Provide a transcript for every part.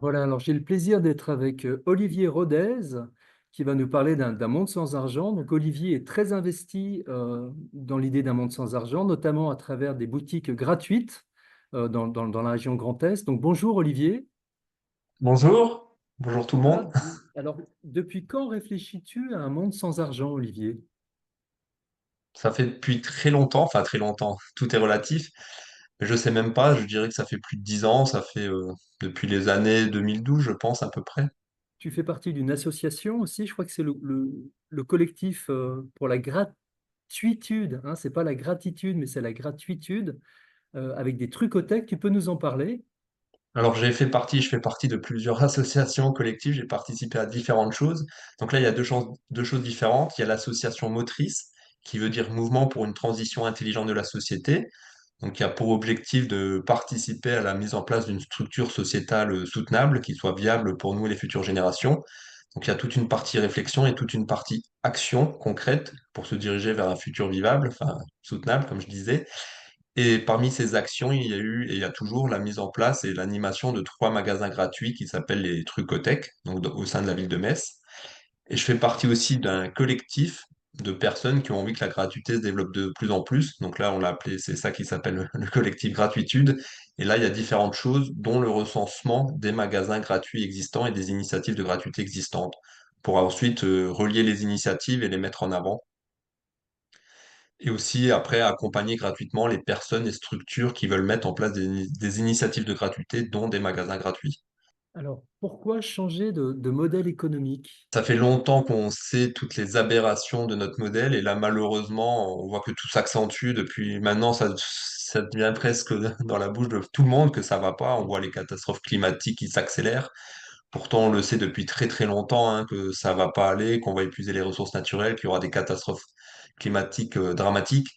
Voilà, alors j'ai le plaisir d'être avec Olivier Rodez qui va nous parler d'un monde sans argent. Donc Olivier est très investi dans l'idée d'un monde sans argent, notamment à travers des boutiques gratuites dans la région Grand Est. Donc bonjour Olivier. Bonjour, bonjour tout le Voilà. monde. Alors depuis quand réfléchis-tu à un monde sans argent, Olivier? Ça fait depuis très longtemps, enfin très longtemps, tout est relatif, mais je sais même pas, je dirais que ça fait plus de 10 ans, ça fait depuis les années 2012, je pense, à peu près. Tu fais partie d'une association aussi, je crois que c'est le collectif pour la gratuitude, hein, c'est pas la gratitude, mais c'est la gratuitude, avec des trucothèques. Tu peux nous en parler? Alors je fais partie de plusieurs associations collectives, j'ai participé à différentes choses. Donc là, il y a deux choses différentes. Il y a l'association motrice, qui veut dire Mouvement pour une transition intelligente de la société. Donc, il y a pour objectif de participer à la mise en place d'une structure sociétale soutenable qui soit viable pour nous et les futures générations. Donc, il y a toute une partie réflexion et toute une partie action concrète pour se diriger vers un futur vivable, enfin soutenable, comme je disais. Et parmi ces actions, il y a eu et il y a toujours la mise en place et l'animation de trois magasins gratuits qui s'appellent les Trucothèques, donc au sein de la ville de Metz. Et je fais partie aussi d'un collectif de personnes qui ont envie que la gratuité se développe de plus en plus. Donc là, on l'a appelé, c'est ça qui s'appelle le collectif Gratitude. Et là, il y a différentes choses, dont le recensement des magasins gratuits existants et des initiatives de gratuité existantes, pour ensuite relier les initiatives et les mettre en avant. Et aussi, après, accompagner gratuitement les personnes et structures qui veulent mettre en place des initiatives de gratuité, dont des magasins gratuits. Alors, pourquoi changer de modèle économique? Ça fait longtemps qu'on sait toutes les aberrations de notre modèle et là, malheureusement, on voit que tout s'accentue depuis maintenant, ça devient presque dans la bouche de tout le monde que ça va pas. On voit les catastrophes climatiques qui s'accélèrent. Pourtant, on le sait depuis très très longtemps hein, que ça va pas aller, qu'on va épuiser les ressources naturelles, qu'il y aura des catastrophes climatiques dramatiques,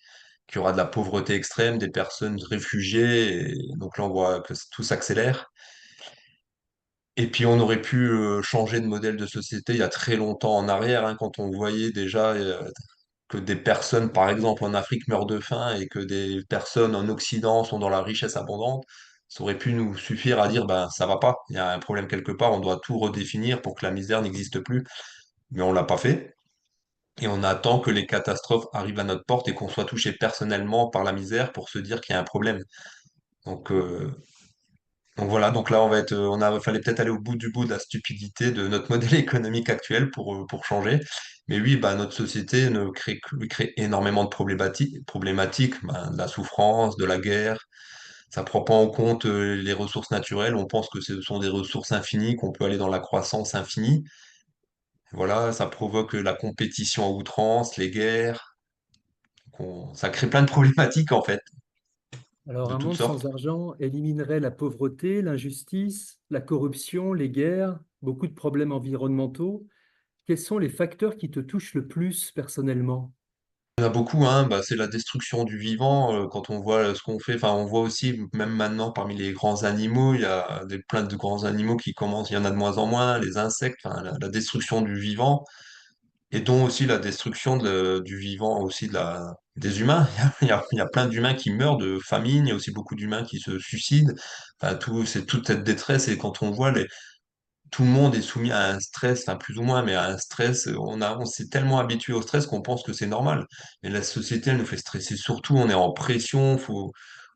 qu'il y aura de la pauvreté extrême, des personnes réfugiées. Et donc là, on voit que tout s'accélère. Et puis on aurait pu changer de modèle de société il y a très longtemps en arrière, hein, quand on voyait déjà que des personnes, par exemple en Afrique, meurent de faim et que des personnes en Occident sont dans la richesse abondante. Ça aurait pu nous suffire à dire, ben ça va pas, il y a un problème quelque part, on doit tout redéfinir pour que la misère n'existe plus. Mais on l'a pas fait. Et on attend que les catastrophes arrivent à notre porte et qu'on soit touché personnellement par la misère pour se dire qu'il y a un problème. Donc, euh, Donc voilà, donc là fallait peut-être aller au bout de la stupidité de notre modèle économique actuel pour changer. Mais oui, bah, notre société crée énormément de problématiques, bah, de la souffrance, de la guerre. Ça prend pas en compte les ressources naturelles. On pense que ce sont des ressources infinies, qu'on peut aller dans la croissance infinie. Voilà, ça provoque la compétition à outrance, les guerres. Ça crée plein de problématiques en fait, Alors, de un toutes monde sans sortes. argent éliminerait la pauvreté, l'injustice, la corruption, les guerres, beaucoup de problèmes environnementaux. Quels sont les facteurs qui te touchent le plus personnellement? Il y en a beaucoup, hein, bah, c'est la destruction du vivant. Quand on voit ce qu'on fait, enfin, on voit aussi, même maintenant, parmi les grands animaux, il y a plein de grands animaux qui commencent, il y en a de moins en moins, les insectes, enfin, la destruction du vivant, et dont aussi la destruction du vivant, aussi des humains. Il y a plein d'humains qui meurent de famine, il y a aussi beaucoup d'humains qui se suicident. Enfin, c'est toute cette détresse, et quand on voit tout le monde est soumis à un stress, enfin plus ou moins, mais à un stress, on s'est tellement habitué au stress qu'on pense que c'est normal. Mais la société, elle nous fait stresser surtout, on est en pression,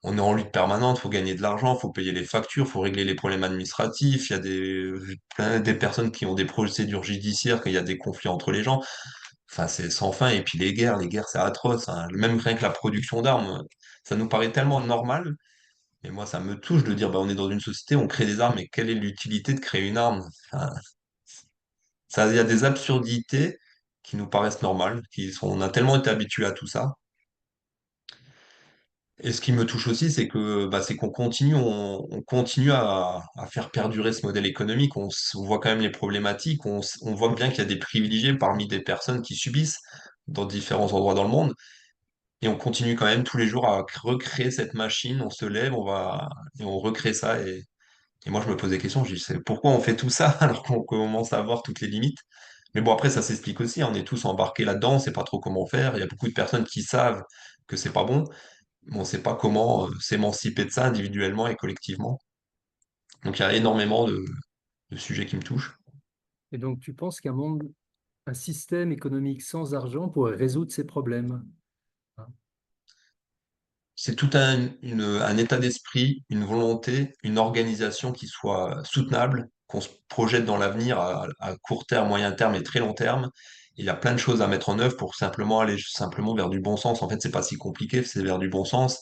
on est en lutte permanente, faut gagner de l'argent, faut payer les factures, faut régler les problèmes administratifs, il y a des personnes qui ont des procédures judiciaires, qu'il y a des conflits entre les gens. Enfin, c'est sans fin. Et puis les guerres, c'est atroce, hein. Même rien que la production d'armes, ça nous paraît tellement normal et moi, ça me touche de dire, bah, on est dans une société, on crée des armes, mais quelle est l'utilité de créer une arme? Enfin, il y a des absurdités qui nous paraissent normales, on a tellement été habitués à tout ça. Et ce qui me touche aussi, c'est que, bah, c'est on continue à faire perdurer ce modèle économique. On voit quand même les problématiques. On voit bien qu'il y a des privilégiés parmi des personnes qui subissent dans différents endroits dans le monde. Et on continue quand même tous les jours à recréer cette machine. On se lève, et on recrée ça. Et moi, je me pose des questions, je dis, pourquoi on fait tout ça alors qu'on commence à voir toutes les limites? Mais bon, après, ça s'explique aussi, hein, on est tous embarqués là-dedans, on sait pas trop comment faire. Il y a beaucoup de personnes qui savent que c'est pas bon, mais on sait pas comment s'émanciper de ça individuellement et collectivement. Donc, il y a énormément de... de sujets qui me touchent. Et donc, tu penses qu'un monde, un système économique sans argent pourrait résoudre ces problèmes? Hein. C'est tout un état d'esprit, une volonté, une organisation qui soit soutenable, qu'on se projette dans l'avenir à court terme, moyen terme et très long terme. Il y a plein de choses à mettre en œuvre pour simplement aller simplement vers du bon sens. En fait, c'est pas si compliqué, c'est vers du bon sens.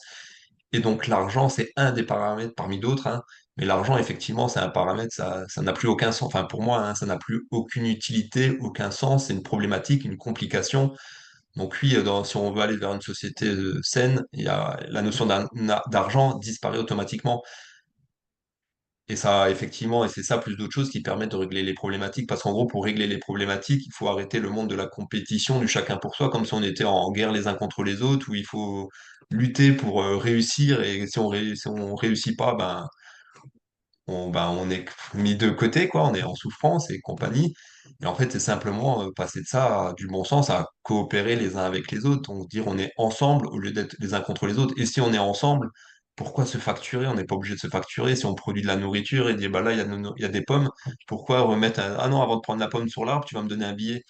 Et donc, l'argent, c'est un des paramètres parmi d'autres, hein. Mais l'argent, effectivement, c'est un paramètre, ça n'a plus aucun sens. Enfin, pour moi, hein, ça n'a plus aucune utilité, aucun sens. C'est une problématique, une complication. Donc oui, si on veut aller vers une société saine, la notion d'argent disparaît automatiquement. Et ça, effectivement, et c'est ça plus d'autres choses qui permettent de régler les problématiques. Parce qu'en gros, pour régler les problématiques, il faut arrêter le monde de la compétition, du chacun pour soi, comme si on était en guerre les uns contre les autres, où il faut lutter pour réussir. Et si on réussit pas, on est mis de côté, quoi, on est en souffrance et compagnie. Et en fait, c'est simplement passer de ça à du bon sens, à coopérer les uns avec les autres, donc dire on est ensemble au lieu d'être les uns contre les autres. Et si on est ensemble, pourquoi se facturer? On n'est pas obligé de se facturer. Si on produit de la nourriture et dit bah là, il y a des pommes, pourquoi remettre ah non, avant de prendre la pomme sur l'arbre, tu vas me donner un billet.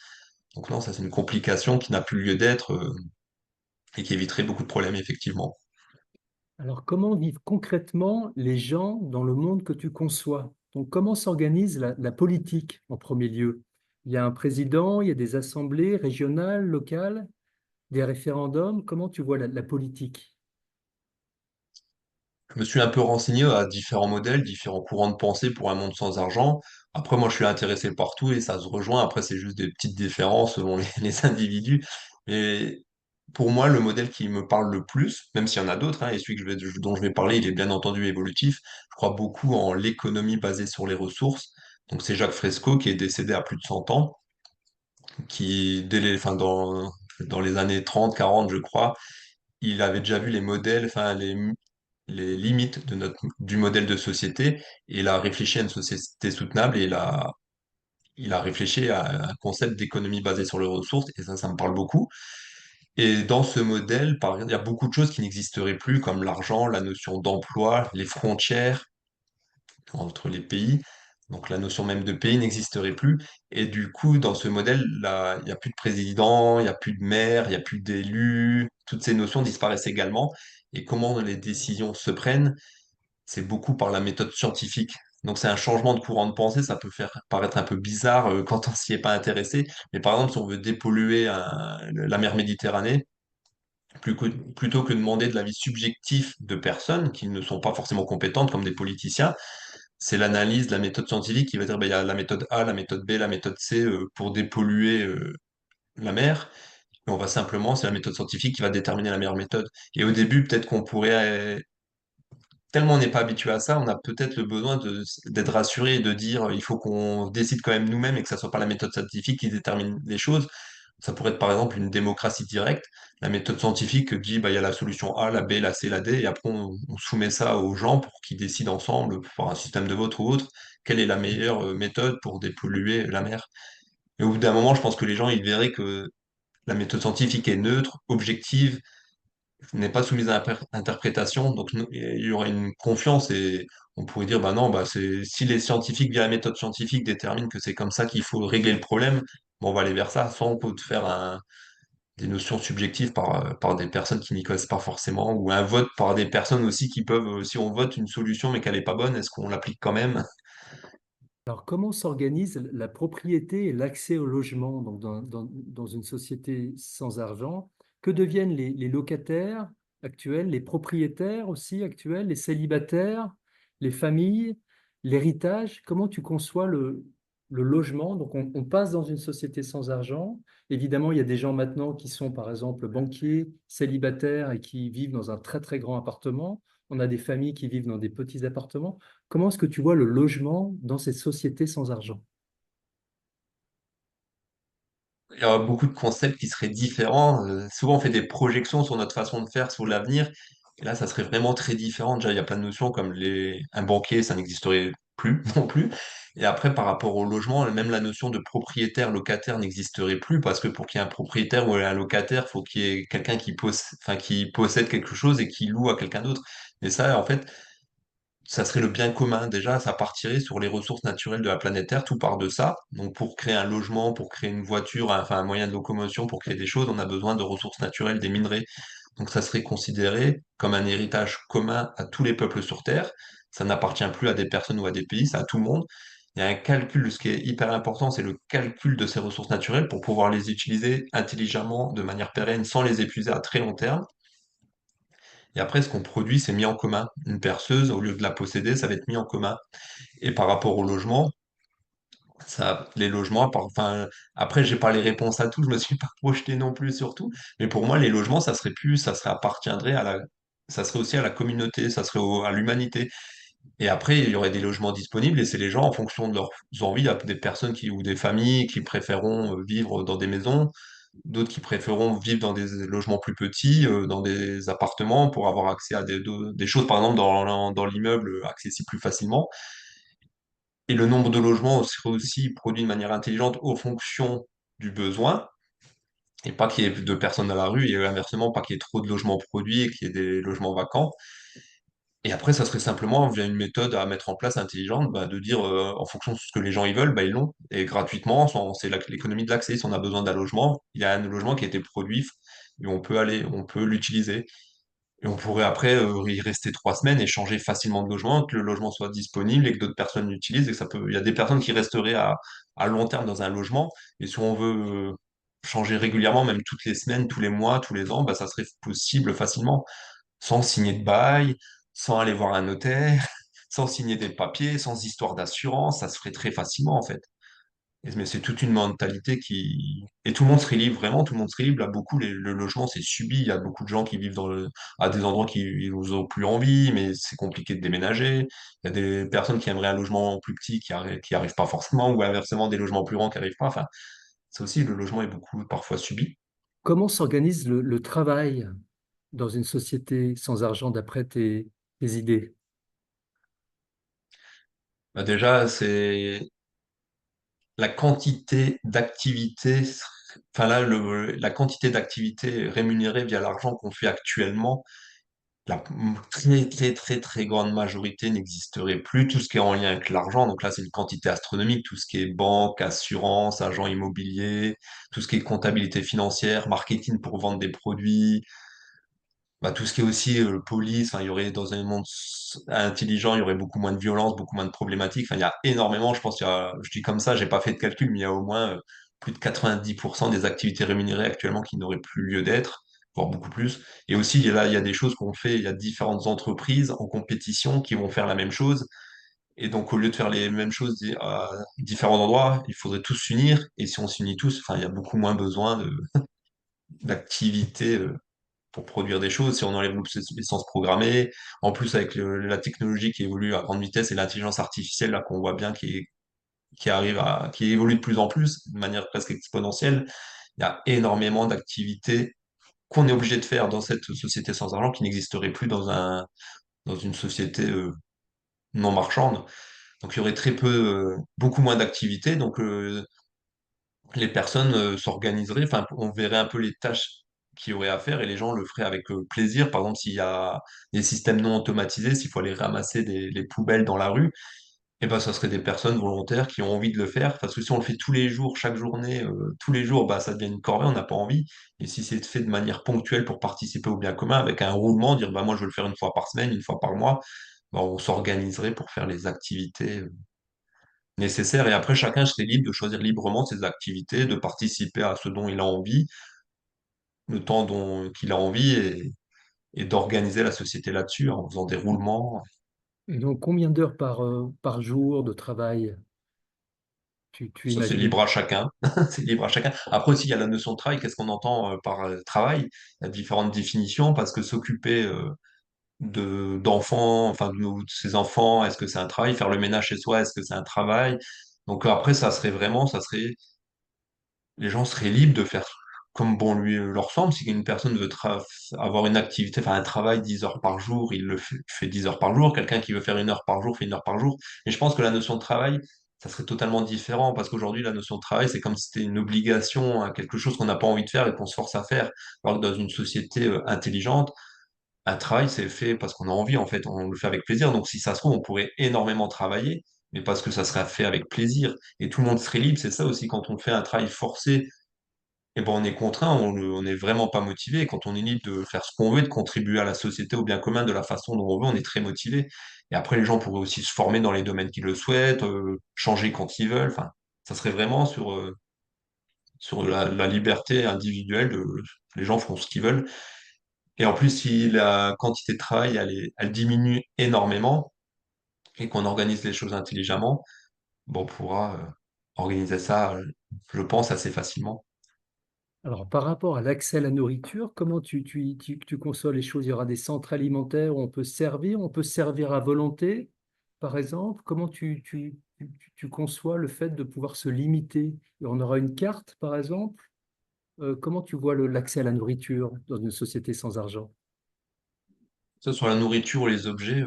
Donc non, ça c'est une complication qui n'a plus lieu d'être et qui éviterait beaucoup de problèmes, effectivement. Alors, comment vivent concrètement les gens dans le monde que tu conçois? Donc, comment s'organise la politique en premier lieu? Il y a un président, il y a des assemblées régionales, locales, des référendums. Comment tu vois la politique? Je me suis un peu renseigné à différents modèles, différents courants de pensée pour un monde sans argent. Après, moi, je suis intéressé par tout et ça se rejoint. Après, c'est juste des petites différences selon les individus. Mais pour moi, le modèle qui me parle le plus, même s'il y en a d'autres, hein, et celui dont je vais parler, il est bien entendu évolutif. Je crois beaucoup en l'économie basée sur les ressources. Donc, c'est Jacques Fresco qui est décédé à plus de 100 ans, qui, dans les années 30, 40, je crois, il avait déjà vu les modèles, les limites du modèle de société et il a réfléchi à une société soutenable et il a réfléchi à un concept d'économie basée sur les ressources et ça me parle beaucoup. Et dans ce modèle, par exemple, il y a beaucoup de choses qui n'existeraient plus comme l'argent, la notion d'emploi, les frontières entre les pays. Donc la notion même de pays n'existerait plus. Et du coup, dans ce modèle, là, il n'y a plus de président, il n'y a plus de maire, il n'y a plus d'élus. Toutes ces notions disparaissent également. Et comment les décisions se prennent? C'est beaucoup par la méthode scientifique. Donc c'est un changement de courant de pensée, ça peut faire paraître un peu bizarre quand on s'y est pas intéressé, mais par exemple si on veut dépolluer la mer Méditerranée, plutôt que de demander de l'avis subjectif de personnes qui ne sont pas forcément compétentes comme des politiciens, c'est l'analyse de la méthode scientifique qui va dire ben, il y a la méthode A, la méthode B, la méthode C pour dépolluer la mer. Et on va simplement, c'est la méthode scientifique qui va déterminer la meilleure méthode. Et au début, peut-être qu'on pourrait tellement on n'est pas habitué à ça, on a peut-être le besoin d'être rassuré et de dire il faut qu'on décide quand même nous-mêmes et que ça soit pas la méthode scientifique qui détermine les choses. Ça pourrait être par exemple une démocratie directe. La méthode scientifique dit bah, il y a la solution A, la B, la C, la D, et après on soumet ça aux gens pour qu'ils décident ensemble, par un système de vote ou autre, quelle est la meilleure méthode pour dépolluer la mer. Et au bout d'un moment, je pense que les gens ils verraient que la méthode scientifique est neutre, objective, n'est pas soumise à interprétation, donc il y aurait une confiance et on pourrait dire, bah non, bah c'est, si les scientifiques, via la méthode scientifique, déterminent que c'est comme ça qu'il faut régler le problème, bon, on va aller vers ça, sans faire des notions subjectives par des personnes qui n'y connaissent pas forcément, ou un vote par des personnes aussi qui peuvent, si on vote une solution mais qu'elle n'est pas bonne, est-ce qu'on l'applique quand même? Alors, comment s'organise la propriété et l'accès au logement donc dans une société sans argent? Que deviennent les locataires actuels, les propriétaires aussi actuels, les célibataires, les familles, l'héritage? Comment tu conçois le logement? Donc, on passe dans une société sans argent. Évidemment, il y a des gens maintenant qui sont, par exemple, banquiers, célibataires et qui vivent dans un très, très grand appartement. On a des familles qui vivent dans des petits appartements. Comment est-ce que tu vois le logement dans cette société sans argent? Il y a beaucoup de concepts qui seraient différents. Souvent, on fait des projections sur notre façon de faire, sur l'avenir. Et là, ça serait vraiment très différent. Déjà, il y a plein de notions comme un banquier, ça n'existerait plus non plus. Et après, par rapport au logement, même la notion de propriétaire, locataire n'existerait plus parce que pour qu'il y ait un propriétaire ou un locataire, il faut qu'il y ait quelqu'un qui possède quelque chose et qui loue à quelqu'un d'autre. Et ça, en fait, ça serait le bien commun. Déjà, ça partirait sur les ressources naturelles de la planète Terre, tout part de ça. Donc, pour créer un logement, pour créer une voiture, enfin un moyen de locomotion, pour créer des choses, on a besoin de ressources naturelles, des minerais. Donc, ça serait considéré comme un héritage commun à tous les peuples sur Terre. Ça n'appartient plus à des personnes ou à des pays, c'est à tout le monde. Il y a un calcul, ce qui est hyper important, c'est le calcul de ces ressources naturelles pour pouvoir les utiliser intelligemment, de manière pérenne, sans les épuiser à très long terme. Et après, ce qu'on produit, c'est mis en commun. Une perceuse, au lieu de la posséder, ça va être mis en commun. Et par rapport au logement, ça, les logements, enfin, après, j'ai pas les réponses à tout, je me suis pas projeté non plus sur tout. Mais pour moi, les logements, ça serait plus, ça serait appartiendrait à ça serait aussi à la communauté, ça serait à l'humanité. Et après, il y aurait des logements disponibles et c'est les gens, en fonction de leurs envies, il y a des personnes ou des familles qui préféreront vivre dans des maisons, d'autres qui préféreront vivre dans des logements plus petits, dans des appartements pour avoir accès à des choses, par exemple, dans l'immeuble, accessibles plus facilement. Et le nombre de logements serait aussi produit de manière intelligente aux fonctions du besoin, et pas qu'il y ait de personnes dans la rue, et inversement, pas qu'il y ait trop de logements produits et qu'il y ait des logements vacants. Et après, ça serait simplement via une méthode à mettre en place intelligente, bah, de dire en fonction de ce que les gens ils veulent, bah, ils l'ont. Et gratuitement, c'est l'économie de l'accès. Si on a besoin d'un logement, il y a un logement qui a été produit et on peut l'utiliser. Et on pourrait après y rester 3 semaines et changer facilement de logement, que le logement soit disponible et que d'autres personnes l'utilisent. Et que ça peut, il y a des personnes qui resteraient à long terme dans un logement. Et si on veut changer régulièrement, même toutes les semaines, tous les mois, tous les ans, bah, ça serait possible facilement, sans signer de bail, sans aller voir un notaire, sans signer des papiers, sans histoire d'assurance. Ça se ferait très facilement en fait. Mais c'est toute une mentalité qui... Et tout le monde serait libre, vraiment, tout le monde serait libre. Là, beaucoup, le logement, c'est subi. Il y a beaucoup de gens qui vivent à des endroits qui n'ont plus envie, mais c'est compliqué de déménager. Il y a des personnes qui aimeraient un logement plus petit qui arrivent pas forcément, ou inversement, des logements plus grands qui arrivent pas. Enfin, ça aussi, le logement est beaucoup parfois subi. Comment s'organise le travail dans une société sans argent d'après tes idées? Bah, déjà, c'est la quantité d'activités, enfin là, la quantité d'activités rémunérées via l'argent qu'on fait actuellement. La très, très, très, très grande majorité n'existerait plus. Tout ce qui est en lien avec l'argent, donc là, c'est une quantité astronomique. Tout ce qui est banque, assurance, agent immobilier, tout ce qui est comptabilité financière, marketing pour vendre des produits, bah, tout ce qui est aussi police. Enfin, il y aurait dans un monde intelligent, il y aurait beaucoup moins de violence, beaucoup moins de problématiques. Enfin, il y a énormément, je pense, je dis comme ça, j'ai pas fait de calcul, mais il y a au moins plus de 90% des activités rémunérées actuellement qui n'auraient plus lieu d'être, voire beaucoup plus. Et aussi, il y a des choses qu'on fait, il y a différentes entreprises en compétition qui vont faire la même chose. Et donc, au lieu de faire les mêmes choses à différents endroits, il faudrait tous s'unir. Et si on s'unit tous, enfin, il y a beaucoup moins besoin d'activités pour produire des choses, si on enlève l'obsolescence programmée, en plus avec la technologie qui évolue à grande vitesse et l'intelligence artificielle là qu'on voit bien qui évolue de plus en plus, de manière presque exponentielle, il y a énormément d'activités qu'on est obligé de faire dans cette société sans argent qui n'existerait plus dans une société non marchande. Donc il y aurait très peu, beaucoup moins d'activités. Donc les personnes s'organiseraient, enfin, on verrait un peu les tâches qu'il y aurait à faire et les gens le feraient avec plaisir. Par exemple, s'il y a des systèmes non automatisés, s'il faut aller ramasser les poubelles dans la rue, et ben, ça serait des personnes volontaires qui ont envie de le faire. Parce que si on le fait tous les jours, chaque journée, tous les jours, bah, ça devient une corvée, on n'a pas envie. Et si c'est fait de manière ponctuelle pour participer au bien commun, avec un roulement, dire bah, moi je veux le faire une fois par semaine, une fois par mois, bah, on s'organiserait pour faire les activités nécessaire. Et après, chacun serait libre de choisir librement ses activités, de participer à ce dont il a envie, le temps qu'il a envie, et d'organiser la société là-dessus en faisant des roulements. Et donc, combien d'heures par jour de travail tu Ça, c'est imagines? libre à chacun. C'est libre à chacun. Après aussi, il y a la notion de travail. Qu'est-ce qu'on entend par travail? Il y a différentes définitions parce que s'occuper d'enfants, enfin de ses enfants, est-ce que c'est un travail? Faire le ménage chez soi, est-ce que c'est un travail? Donc après, ça serait les gens seraient libres de faire comme bon lui leur semble. Si une personne veut avoir une activité, enfin un travail 10 heures par jour, il fait 10 heures par jour. Quelqu'un qui veut faire 1 heure par jour fait 1 heure par jour. Et je pense que la notion de travail, ça serait totalement différent parce qu'aujourd'hui, la notion de travail, c'est comme si c'était une obligation, hein, quelque chose qu'on n'a pas envie de faire et qu'on se force à faire. Alors que dans une société intelligente, un travail, c'est fait parce qu'on a envie, en fait, on le fait avec plaisir. Donc, si ça se trouve, on pourrait énormément travailler, mais parce que ça serait fait avec plaisir. Et tout le monde serait libre. C'est ça aussi, quand on fait un travail forcé, et ben, on est contraint, on n'est vraiment pas motivé. Et quand on est libre de faire ce qu'on veut, de contribuer à la société, au bien commun de la façon dont on veut, on est très motivé. Et après, les gens pourraient aussi se former dans les domaines qu'ils le souhaitent, changer quand ils veulent. Enfin, ça serait vraiment sur la liberté individuelle les gens font ce qu'ils veulent. Et en plus, si la quantité de travail, elle diminue énormément et qu'on organise les choses intelligemment, bon, on pourra organiser ça, je pense, assez facilement. Alors, par rapport à l'accès à la nourriture, comment tu conçois les choses? Il y aura des centres alimentaires où on peut servir à volonté, par exemple. Comment tu conçois le fait de pouvoir se limiter? Et on aura une carte, par exemple. Comment tu vois l'accès à la nourriture dans une société sans argent? Ça, sur la nourriture ou les objets,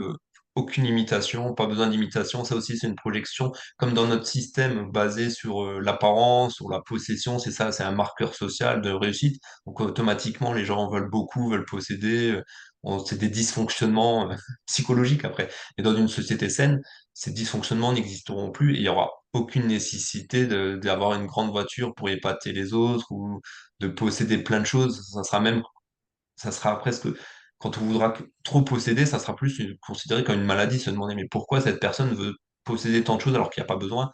aucune imitation, pas besoin d'imitation. Ça aussi, c'est une projection. Comme dans notre système basé sur l'apparence, sur la possession, c'est ça, c'est un marqueur social de réussite. Donc, automatiquement, les gens veulent beaucoup, veulent posséder. C'est des dysfonctionnements psychologiques après. Et dans une société saine, ces dysfonctionnements n'existeront plus et il y aura aucune nécessité d'avoir une grande voiture pour épater les autres ou de posséder plein de choses. Ça sera presque, quand on voudra trop posséder, ça sera plus considéré comme une maladie, se demander mais pourquoi cette personne veut posséder tant de choses alors qu'il n'y a pas besoin.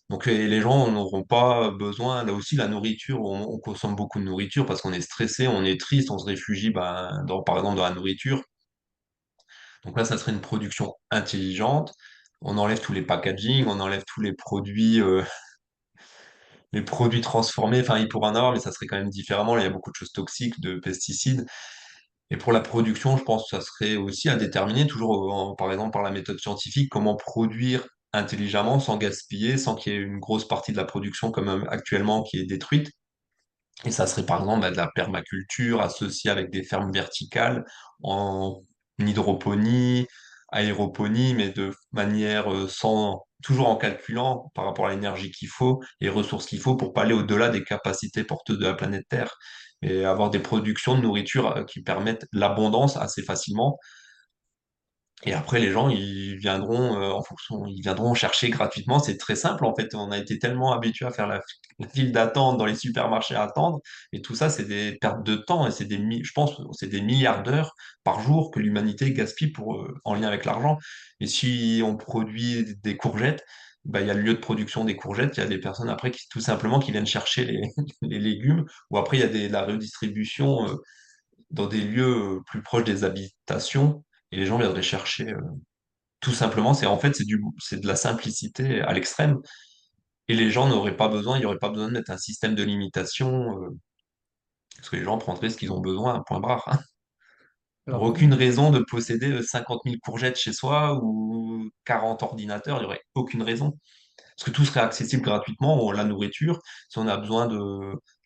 Donc les gens n'auront pas besoin, là aussi la nourriture, on consomme beaucoup de nourriture parce qu'on est stressé, on est triste, on se réfugie ben, par exemple dans la nourriture. Donc là, ça serait une production intelligente. On enlève tous les packaging, on enlève tous les produits transformés. Enfin, il pourrait en avoir, mais ça serait quand même différemment. Là, il y a beaucoup de choses toxiques, de pesticides. Et pour la production, je pense que ça serait aussi à déterminer, toujours par exemple par la méthode scientifique, comment produire intelligemment, sans gaspiller, sans qu'il y ait une grosse partie de la production comme actuellement qui est détruite. Et ça serait par exemple bah, de la permaculture associée avec des fermes verticales en hydroponie, aéroponie, mais de manière sans, toujours en calculant par rapport à l'énergie qu'il faut, les ressources qu'il faut pour pas aller au-delà des capacités porteuses de la planète Terre. Et avoir des productions de nourriture qui permettent l'abondance assez facilement et après, les gens, ils viendront en fonction, ils viendront chercher gratuitement. C'est très simple, en fait. On a été tellement habitué à faire la file d'attente dans les supermarchés à attendre. Et tout ça, c'est des pertes de temps et je pense, que c'est des milliards d'heures par jour que l'humanité gaspille en lien avec l'argent. Et si on produit des courgettes, bah, il y a le lieu de production des courgettes. Il y a des personnes après qui, tout simplement, qui viennent chercher les légumes. Ou après, il y a la redistribution dans des lieux plus proches des habitations et les gens viendraient chercher tout simplement. C'est en fait c'est de la simplicité à l'extrême et les gens n'auraient pas besoin, il n'y aurait pas besoin de mettre un système de limitation parce que les gens prendraient ce qu'ils ont besoin, un point barre. Il n'y Alors, aurait aucune raison de posséder 50 000 courgettes chez soi ou 40 ordinateurs, il n'y aurait aucune raison. Parce que tout serait accessible gratuitement, la nourriture, si on a besoin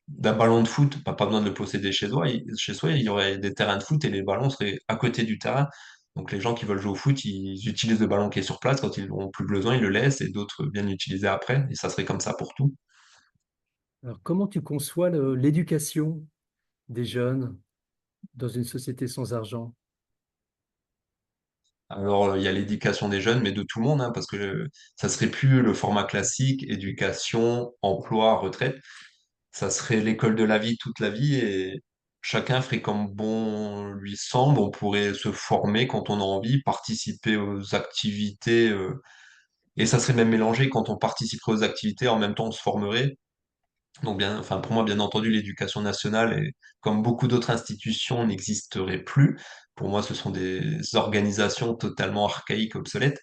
d'un ballon de foot, pas besoin de le posséder chez soi, il y aurait des terrains de foot et les ballons seraient à côté du terrain. Donc les gens qui veulent jouer au foot, ils utilisent le ballon qui est sur place, quand ils n'ont plus besoin, ils le laissent et d'autres viennent l'utiliser après, et ça serait comme ça pour tout. comment tu conçois l'éducation des jeunes dans une société sans argent? Alors il y a l'éducation des jeunes, mais de tout le monde, hein, parce que ça serait plus le format classique, éducation, emploi, retraite. Ça serait l'école de la vie toute la vie et chacun ferait comme bon lui semble. On pourrait se former quand on a envie, participer aux activités et ça serait même mélangé quand on participerait aux activités, en même temps on se formerait. Donc bien, enfin pour moi bien entendu l'éducation nationale et comme beaucoup d'autres institutions n'existerait plus. Pour moi ce sont des organisations totalement archaïques, obsolètes.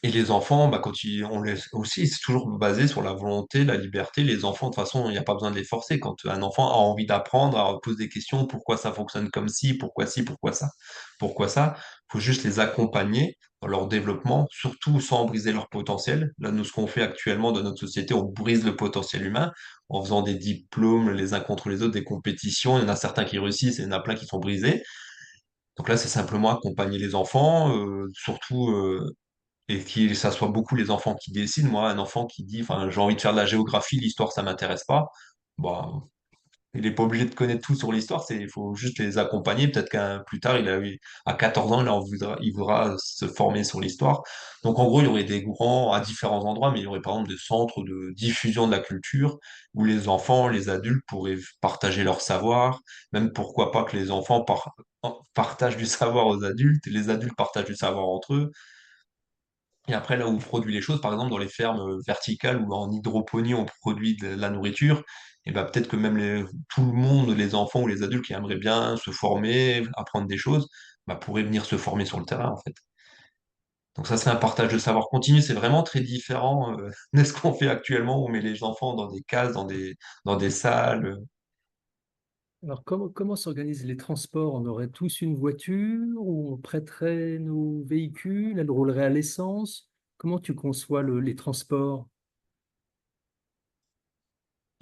Et les enfants, bah, on les aussi, c'est toujours basé sur la volonté, la liberté. Les enfants, de toute façon, il n'y a pas besoin de les forcer. Quand un enfant a envie d'apprendre, pose des questions, pourquoi ça fonctionne comme ci, pourquoi ça, faut juste les accompagner dans leur développement, surtout sans briser leur potentiel. Là, nous, ce qu'on fait actuellement dans notre société, on brise le potentiel humain en faisant des diplômes les uns contre les autres, des compétitions. Il y en a certains qui réussissent et il y en a plein qui sont brisés. Donc là, c'est simplement accompagner les enfants, surtout et que ça soit beaucoup les enfants qui décident. Moi, un enfant qui dit, enfin, j'ai envie de faire de la géographie, l'histoire, ça m'intéresse pas, bah, Il n'est pas obligé de connaître tout sur l'histoire, il faut juste les accompagner. Peut-être qu'à plus tard, à 14 ans, il voudra se former sur l'histoire. Donc, en gros, il y aurait des grands à différents endroits, mais il y aurait par exemple des centres de diffusion de la culture où les enfants, les adultes pourraient partager leur savoir. Même pourquoi pas que les enfants partagent du savoir aux adultes et les adultes partagent du savoir entre eux. Et après, là où on produit les choses, par exemple dans les fermes verticales ou en hydroponie, on produit de la nourriture, et ben peut-être que même tout le monde, les enfants ou les adultes qui aimeraient bien se former, apprendre des choses, bah, pourraient venir se former sur le terrain, en fait. Donc ça serait un partage de savoir continu, c'est vraiment très différent de ce qu'on fait actuellement, où on met les enfants dans des cases, dans des salles. Alors, comment s'organisent les transports? On aurait tous une voiture ou on prêterait nos véhicules? Elles rouleraient à l'essence? Comment tu conçois les transports?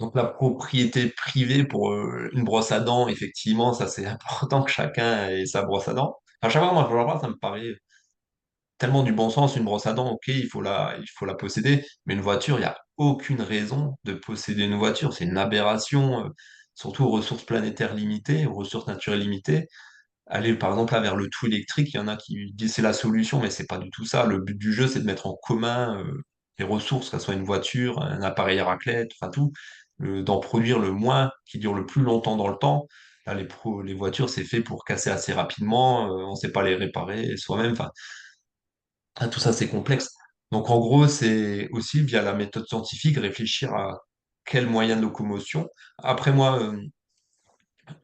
Donc la propriété privée pour une brosse à dents, effectivement, ça c'est important que chacun ait sa brosse à dents. À chaque fois, moi, je vois ça me paraît tellement du bon sens, une brosse à dents, ok, il faut la posséder, mais une voiture, il n'y a aucune raison de posséder une voiture, c'est une aberration, surtout aux ressources planétaires limitées, aux ressources naturelles limitées. Aller par exemple là vers le tout électrique, il y en a qui disent c'est la solution, mais c'est pas du tout ça. Le but du jeu, c'est de mettre en commun les ressources, que ce soit une voiture, un appareil à raclette, enfin tout, d'en produire le moins, qui dure le plus longtemps dans le temps. Là, les voitures, c'est fait pour casser assez rapidement, on ne sait pas les réparer soi-même. Enfin, tout ça, c'est complexe. Donc, en gros, c'est aussi via la méthode scientifique réfléchir à quel moyen de locomotion. Après, moi,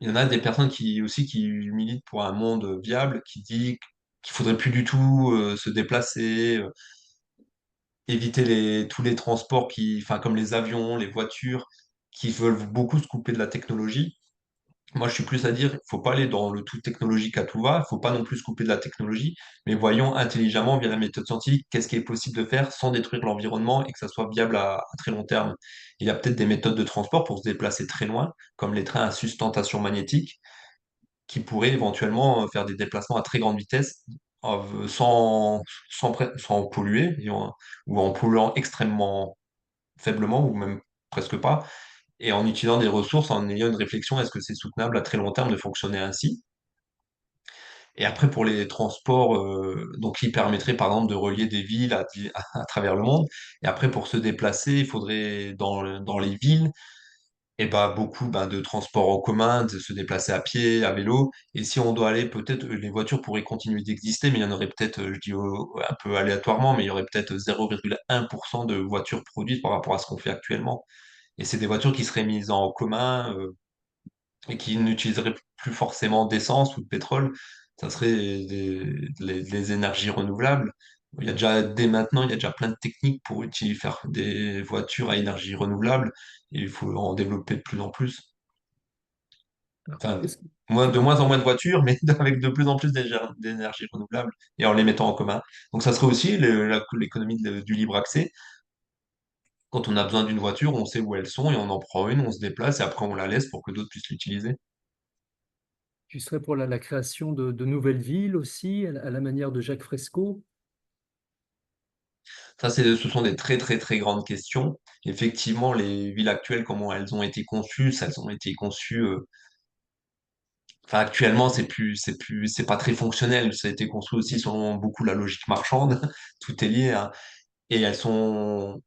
il y en a des personnes qui aussi qui militent pour un monde viable, qui dit qu'il faudrait plus du tout se déplacer, éviter tous les transports enfin, comme les avions, les voitures, qui veulent beaucoup se couper de la technologie. Moi, je suis plus à dire, il faut pas aller dans le tout technologique à tout va, il faut pas non plus se couper de la technologie, mais voyons intelligemment, via la méthode scientifique, qu'est-ce qui est possible de faire sans détruire l'environnement et que ça soit viable à très long terme. Il y a peut-être des méthodes de transport pour se déplacer très loin, comme les trains à sustentation magnétique, qui pourraient éventuellement faire des déplacements à très grande vitesse sans polluer, ou en polluant extrêmement faiblement, ou même presque pas et en utilisant des ressources, en ayant une réflexion, est-ce que c'est soutenable à très long terme de fonctionner ainsi? Et après, pour les transports, donc qui permettraient par exemple de relier des villes à travers le monde. Et après, pour se déplacer, il faudrait dans les villes, et bah, beaucoup bah, de transports en commun, de se déplacer à pied, à vélo. Et si on doit aller, peut-être les voitures pourraient continuer d'exister, mais il y en aurait peut-être, je dis un peu aléatoirement, mais il y aurait peut-être 0,1% de voitures produites par rapport à ce qu'on fait actuellement. Et c'est des voitures qui seraient mises en commun, et qui n'utiliseraient plus forcément d'essence ou de pétrole, ça serait les énergies renouvelables. Il y a déjà, dès maintenant, il y a déjà plein de techniques pour faire des voitures à énergie renouvelable et il faut en développer de plus en plus. Alors, Enfin, est-ce que de tu, moins en moins de voitures, mais avec de plus en plus d'énergie renouvelable et en les mettant en commun. Donc ça serait aussi l'économie du libre accès. Quand on a besoin d'une voiture, on sait où elles sont et on en prend une, on se déplace et après on la laisse pour que d'autres puissent l'utiliser. tu serais pour la création de nouvelles villes aussi, à la manière de Jacques Fresco? Ça, ce sont des très, très, très grandes questions. Effectivement, les villes actuelles, comment elles ont été conçues, elles ont été conçues. Enfin, actuellement, c'est pas très fonctionnel. Ça a été construit aussi selon beaucoup la logique marchande. Tout est lié, hein. Et elles sont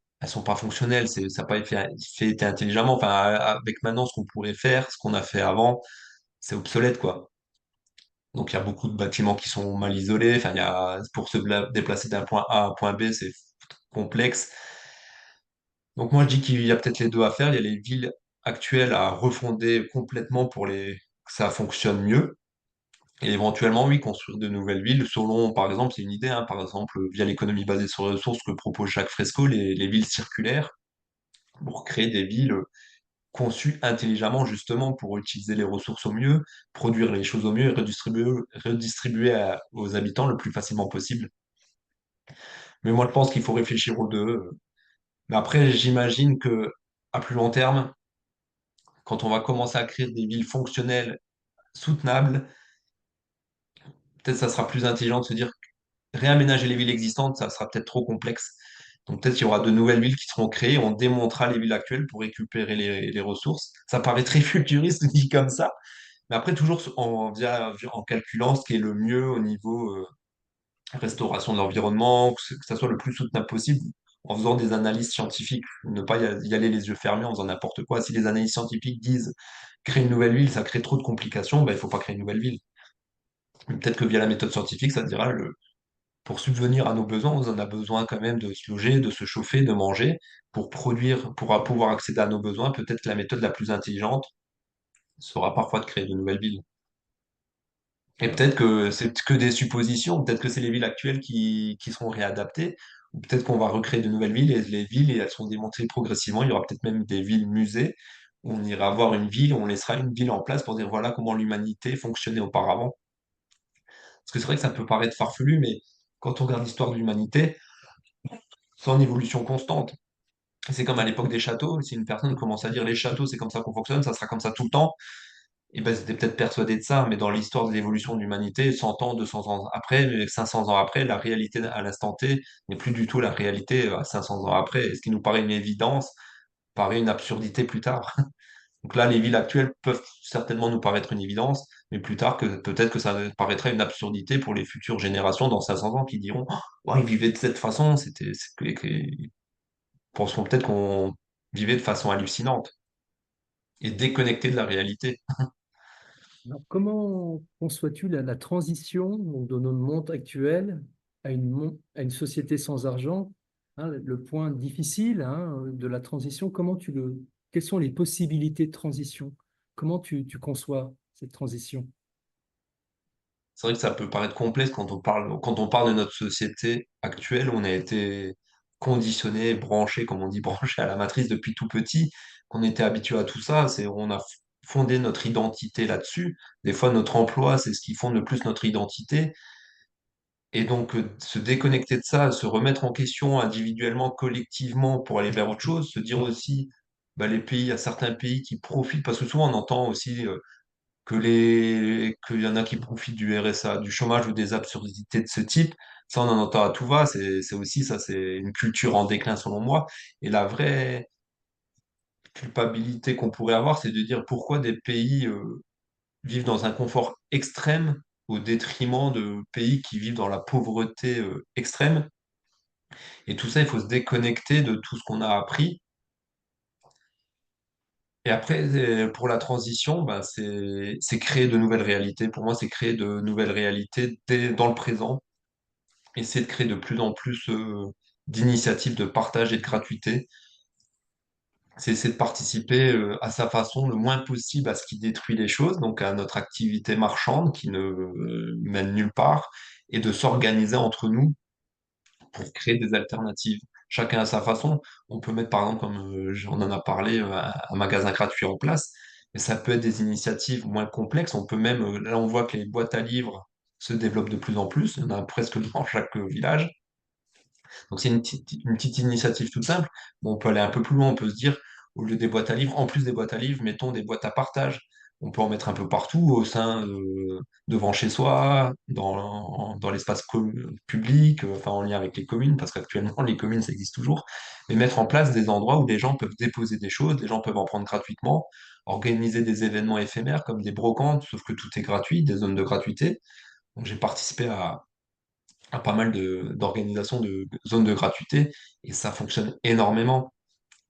pas fonctionnelles. Ça n'a pas été intelligemment. Enfin, avec maintenant ce qu'on pourrait faire, ce qu'on a fait avant, c'est obsolète, quoi. Donc, il y a beaucoup de bâtiments qui sont mal isolés. Enfin, pour déplacer d'un point A à un point B, c'est complexe. Donc moi, je dis qu'il y a peut-être les deux à faire. Il y a les villes actuelles à refonder complètement que ça fonctionne mieux. Et éventuellement, oui, construire de nouvelles villes selon, par exemple, c'est une idée, hein, par exemple, via l'économie basée sur les ressources que propose Jacques Fresco, les villes circulaires, pour créer des villes conçues intelligemment, justement, pour utiliser les ressources au mieux, produire les choses au mieux et redistribuer aux habitants le plus facilement possible. Mais moi, je pense qu'il faut réfléchir aux deux. Mais après, j'imagine que à plus long terme, quand on va commencer à créer des villes fonctionnelles, soutenables, peut-être ça sera plus intelligent de se dire que réaménager les villes existantes, ça sera peut-être trop complexe. Donc peut-être qu'il y aura de nouvelles villes qui seront créées, on démontera les villes actuelles pour récupérer les ressources. Ça paraît très futuriste dit comme ça, mais après toujours en calculant ce qui est le mieux au niveau restauration de l'environnement, que ça soit le plus soutenable possible, en faisant des analyses scientifiques, ne pas y aller les yeux fermés en faisant n'importe quoi. Si les analyses scientifiques disent créer une nouvelle ville, ça crée trop de complications, ben, il ne faut pas créer une nouvelle ville. Mais peut-être que via la méthode scientifique, ça dira pour subvenir à nos besoins, on en a besoin quand même de se loger, de se chauffer, de manger, pour produire, pour pouvoir accéder à nos besoins. Peut-être que la méthode la plus intelligente sera parfois de créer de nouvelles villes. Et Alors, peut-être que c'est que des suppositions, peut-être que c'est les villes actuelles qui seront réadaptées, ou peut-être qu'on va recréer de nouvelles villes et les villes, et elles seront démontées progressivement. Il y aura peut-être même des villes musées où on ira voir une ville, on laissera une ville en place pour dire voilà comment l'humanité fonctionnait auparavant. Parce que c'est vrai que ça peut paraître farfelu, mais quand on regarde l'histoire de l'humanité, c'est en évolution constante. C'est comme à l'époque des châteaux, si une personne commence à dire les châteaux, c'est comme ça qu'on fonctionne, ça sera comme ça tout le temps, et ben, c'était peut-être persuadé de ça, mais dans l'histoire de l'évolution de l'humanité, 100 ans, 200 ans après, 500 ans après, la réalité à l'instant T n'est plus du tout la réalité à 500 ans après. Et ce qui nous paraît une évidence paraît une absurdité plus tard. Donc là, les villes actuelles peuvent certainement nous paraître une évidence, mais plus tard, peut-être que ça paraîtrait une absurdité pour les futures générations dans 500 ans qui diront oh, ils vivaient de cette façon, ils penseront peut-être qu'on vivait de façon hallucinante et déconnecté de la réalité. alors, comment conçois-tu la transition donc, de notre monde actuel à une société sans argent? Hein, le point difficile hein, de la transition, quelles sont les possibilités de transition? Comment tu conçois cette transition? C'est vrai que ça peut paraître complexe quand on parle de notre société actuelle, on a été conditionné, branché, comme on dit, branché à la matrice depuis tout petit, qu'on était habitué à tout ça, on a fondé notre identité là-dessus. Des fois, notre emploi, c'est ce qui fonde le plus notre identité. Et donc, se déconnecter de ça, se remettre en question individuellement, collectivement pour aller vers autre chose, se dire aussi, bah, il y a certains pays qui profitent, parce que souvent on entend aussi qu'il y en a qui profitent du RSA, du chômage ou des absurdités de ce type. Ça, on en entend à tout va. C'est aussi ça, c'est une culture en déclin selon moi. Et la vraie culpabilité qu'on pourrait avoir, c'est de dire pourquoi des pays vivent dans un confort extrême au détriment de pays qui vivent dans la pauvreté extrême. Et tout ça, il faut se déconnecter de tout ce qu'on a appris. Et après, pour la transition, ben, c'est créer de nouvelles réalités. Pour moi, c'est créer de nouvelles réalités dans le présent, essayer de créer de plus en plus d'initiatives de partage et de gratuité. C'est essayer de participer à sa façon le moins possible à ce qui détruit les choses, donc à notre activité marchande qui ne mène nulle part, et de s'organiser entre nous pour créer des alternatives. Chacun à sa façon. On peut mettre par exemple, comme on en a parlé, un magasin gratuit en place, mais ça peut être des initiatives moins complexes. On peut même, là on voit que les boîtes à livres se développent de plus en plus. Il y en a presque dans chaque village. Donc c'est une petite initiative toute simple. Bon, on peut aller un peu plus loin, on peut se dire, au lieu des boîtes à livres, en plus des boîtes à livres, mettons des boîtes à partage. On peut en mettre un peu partout, au sein, devant chez soi, dans l'espace public, enfin en lien avec les communes, parce qu'actuellement les communes, ça existe toujours. Mais mettre en place des endroits où les gens peuvent déposer des choses, les gens peuvent en prendre gratuitement, organiser des événements éphémères comme des brocantes, sauf que tout est gratuit, des zones de gratuité. Donc j'ai participé à pas mal d'organisations de zones de gratuité et ça fonctionne énormément.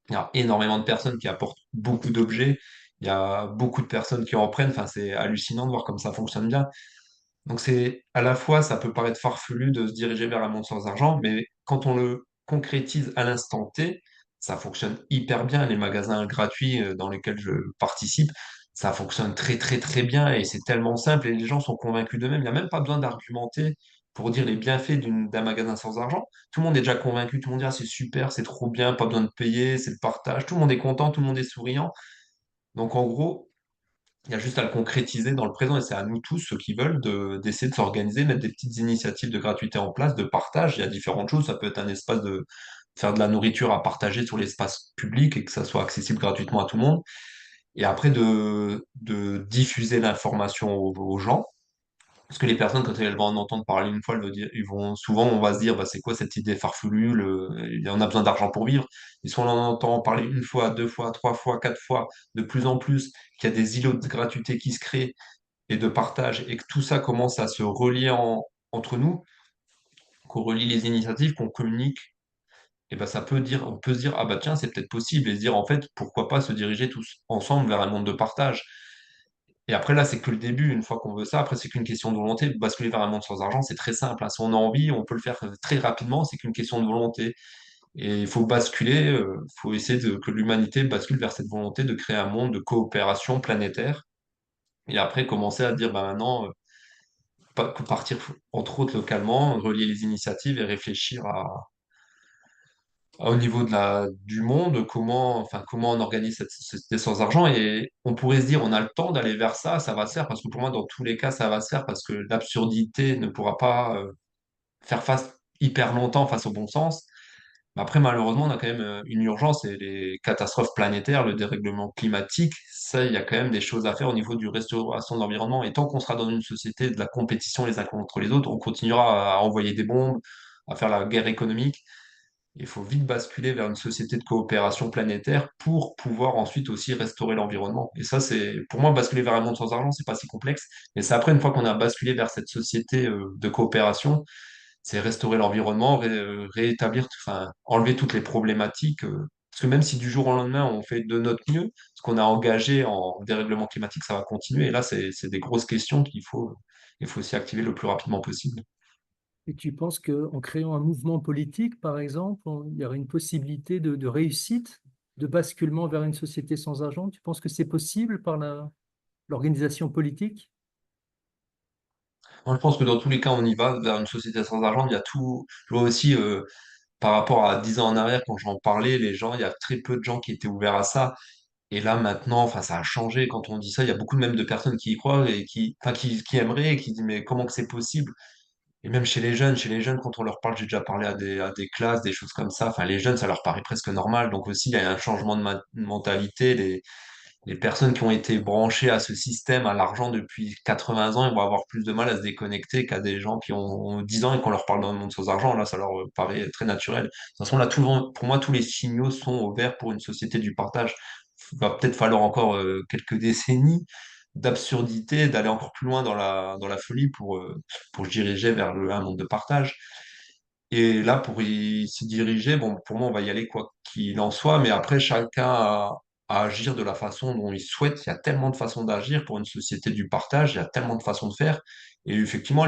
Il y a énormément de personnes qui apportent beaucoup d'objets, il y a beaucoup de personnes qui en prennent, enfin, c'est hallucinant de voir comme ça fonctionne bien. Donc c'est à la fois, ça peut paraître farfelu de se diriger vers un monde sans argent, mais quand on le concrétise à l'instant T, ça fonctionne hyper bien. Les magasins gratuits dans lesquels je participe, ça fonctionne très très très bien et c'est tellement simple et les gens sont convaincus d'eux-mêmes. Il n'y a même pas besoin d'argumenter pour dire les bienfaits d'un magasin sans argent. Tout le monde est déjà convaincu, tout le monde dit ah, c'est super, c'est trop bien, pas besoin de payer, c'est le partage, tout le monde est content, tout le monde est souriant. Donc en gros, il y a juste à le concrétiser dans le présent et c'est à nous tous, ceux qui veulent, d'essayer de s'organiser, mettre des petites initiatives de gratuité en place, de partage. Il y a différentes choses. Ça peut être un espace de faire de la nourriture à partager sur l'espace public et que ça soit accessible gratuitement à tout le monde. Et après, de diffuser l'information aux gens Parce que les personnes, quand elles vont en entendre parler une fois, souvent, on va se dire, bah, c'est quoi cette idée farfelue, on a besoin d'argent pour vivre. Et si on en entend parler une fois, deux fois, trois fois, quatre fois, de plus en plus, qu'il y a des îlots de gratuité qui se créent et de partage, et que tout ça commence à se relier entre nous, qu'on relie les initiatives, qu'on communique, et ben on peut se dire, ah bah tiens, c'est peut-être possible, et se dire, en fait, pourquoi pas se diriger tous ensemble vers un monde de partage. Et après, là, c'est que le début. Une fois qu'on veut ça, après, c'est qu'une question de volonté. Basculer vers un monde sans argent, c'est très simple, hein. Si on a envie, on peut le faire très rapidement. C'est qu'une question de volonté. Et il faut basculer, faut essayer que l'humanité bascule vers cette volonté de créer un monde de coopération planétaire. Et après, commencer à dire, bah, maintenant, partir, entre autres, localement, relier les initiatives et réfléchir au niveau du monde, comment on organise cette société sans argent. Et on pourrait se dire, on a le temps d'aller vers ça, ça va se faire, parce que pour moi, dans tous les cas, ça va se faire, parce que l'absurdité ne pourra pas faire face hyper longtemps face au bon sens. Mais après, malheureusement, on a quand même une urgence et les catastrophes planétaires, le dérèglement climatique, ça, il y a quand même des choses à faire au niveau du restauration de l'environnement. Et tant qu'on sera dans une société de la compétition les uns contre les autres, on continuera à envoyer des bombes, à faire la guerre économique. Il faut vite basculer vers une société de coopération planétaire pour pouvoir ensuite aussi restaurer l'environnement. Et ça, c'est, pour moi, basculer vers un monde sans argent, c'est pas si complexe. Mais c'est après, une fois qu'on a basculé vers cette société de coopération, c'est restaurer l'environnement, réétablir, enfin, enlever toutes les problématiques. Parce que même si du jour au lendemain, on fait de notre mieux, ce qu'on a engagé en dérèglement climatique, ça va continuer. Et là, c'est des grosses questions il faut aussi activer le plus rapidement possible. Et tu penses qu'en créant un mouvement politique, par exemple, il y aurait une possibilité de réussite, de basculement vers une société sans argent? Tu penses que c'est possible par l'organisation politique? Moi, je pense que dans tous les cas, on y va vers une société sans argent. Il y a tout. Je vois aussi, par rapport à 10 ans en arrière, quand j'en parlais, les gens, il y a très peu de gens qui étaient ouverts à ça. Et là, maintenant, enfin, ça a changé. Quand on dit ça, il y a beaucoup même de personnes qui y croient et qui aimeraient et qui disent, mais comment que c'est possible? Et même chez les jeunes, quand on leur parle, j'ai déjà parlé à des classes, des choses comme ça. Enfin, les jeunes, ça leur paraît presque normal. Donc aussi, il y a un changement de mentalité. Les personnes qui ont été branchées à ce système, à l'argent depuis 80 ans, ils vont avoir plus de mal à se déconnecter qu'à des gens qui ont 10 ans et qu'on leur parle d'un monde sans argent. Là, ça leur paraît très naturel. De toute façon, là, pour moi, tous les signaux sont ouverts pour une société du partage. Il va peut-être falloir encore quelques décennies d'absurdité, d'aller encore plus loin dans la folie pour se diriger vers un monde de partage. Et là, pour s'y diriger, bon, pour moi, on va y aller quoi qu'il en soit, mais après, chacun à agir de la façon dont il souhaite. Il y a tellement de façons d'agir pour une société du partage, il y a tellement de façons de faire. Et effectivement,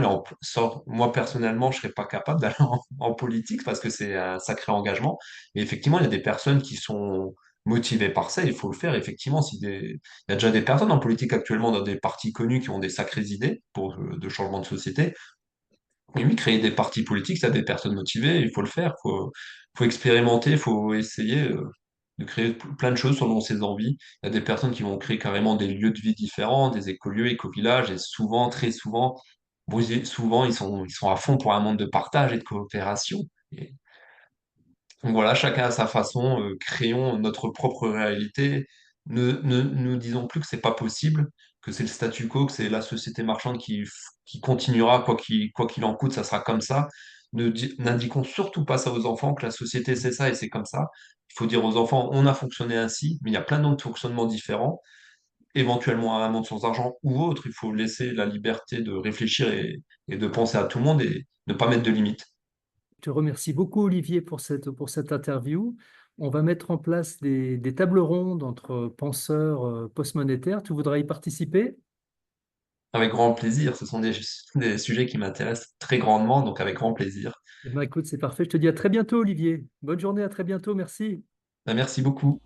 moi, personnellement, je serais pas capable d'aller en politique parce que c'est un sacré engagement. Mais effectivement, il y a des personnes qui sont motivées par ça, il faut le faire. Effectivement, il y a déjà des personnes en politique actuellement dans des partis connus qui ont des sacrées idées de changement de société. Et oui, créer des partis politiques, ça a des personnes motivées, il faut le faire, faut expérimenter, il faut essayer de créer plein de choses selon ses envies. Il y a des personnes qui vont créer carrément des lieux de vie différents, des écolieux, éco-villages, et souvent, très souvent, souvent ils sont à fond pour un monde de partage et de coopération. Donc voilà, chacun à sa façon, créons notre propre réalité. Ne nous disons plus que c'est pas possible, que c'est le statu quo, que c'est la société marchande qui continuera, quoi qu'il en coûte, ça sera comme ça. N'indiquons surtout pas ça aux enfants, que la société c'est ça et c'est comme ça. Il faut dire aux enfants, on a fonctionné ainsi, mais il y a plein d'autres fonctionnements différents, éventuellement à un monde sans argent ou autre. Il faut laisser la liberté de réfléchir et de penser à tout le monde et ne pas mettre de limites. Je te remercie beaucoup, Olivier, pour cette interview. On va mettre en place des tables rondes entre penseurs postmonétaires. Tu voudrais y participer? Avec grand plaisir, ce sont des sujets qui m'intéressent très grandement, donc avec grand plaisir. Eh bien, écoute, c'est parfait. Je te dis à très bientôt, Olivier. Bonne journée, à très bientôt. Merci. Ben, merci beaucoup.